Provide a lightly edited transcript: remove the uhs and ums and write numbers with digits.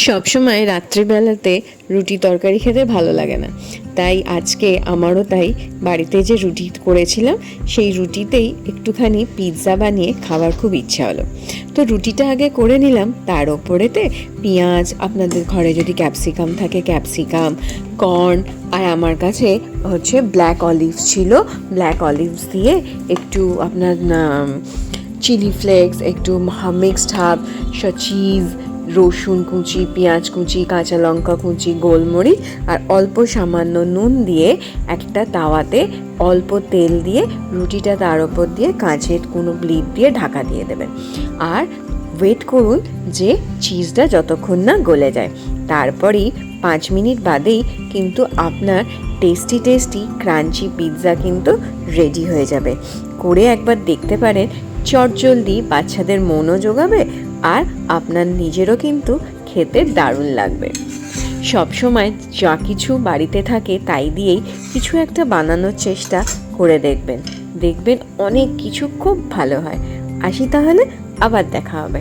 সবসময় রাত্রিবেলাতে রুটি তরকারি খেতে ভালো লাগে না, তাই আজকে আমারও তাই বাড়িতে যে রুটি করেছিলাম সেই রুটিতেই একটুখানি পিৎজা বানিয়ে খাওয়ার খুব ইচ্ছা হলো। তো রুটিটা আগে করে নিলাম, তার ওপরেতে পেঁয়াজ, আপনাদের ঘরে যদি ক্যাপসিকাম থাকে ক্যাপসিকাম, কর্ন, আর আমার কাছে হচ্ছে ব্ল্যাক অলিভস ছিল, ব্ল্যাক অলিভস দিয়ে একটু আপনার চিলি ফ্লেক্স, একটু মিক্সড হাব, চিজ, রসুন কুচি, পেঁয়াজ কুচি, কাঁচা লঙ্কা কুচি, গোলমরিচ আর অল্প সামান্য নুন দিয়ে একটা তাওয়াতে অল্প তেল দিয়ে রুটিটা তার ওপর দিয়ে কাঁচের কোনো ক্লিপ দিয়ে ঢাকা দিয়ে দেবেন। আর ওয়েট করুন যে চিজটা যতক্ষণ না গলে যায়। তারপরেই 5 মিনিট বাদেই কিন্তু আপনার টেস্টি ক্রাঞ্চি পিৎজা কিন্তু রেডি হয়ে যাবে। করে একবার দেখতে পারেন, চটজলদি বাচ্চাদের মনও জোগাবে আর আপনার নিজেরও কিন্তু খেতে দারুণ লাগবে। সবসময় যা কিছু বাড়িতে থাকে তাই দিয়েই কিছু একটা বানানোর চেষ্টা করে দেখবেন, দেখবেন অনেক কিছু খুব ভালো হয়। আসি তাহলে, আবার দেখা হবে।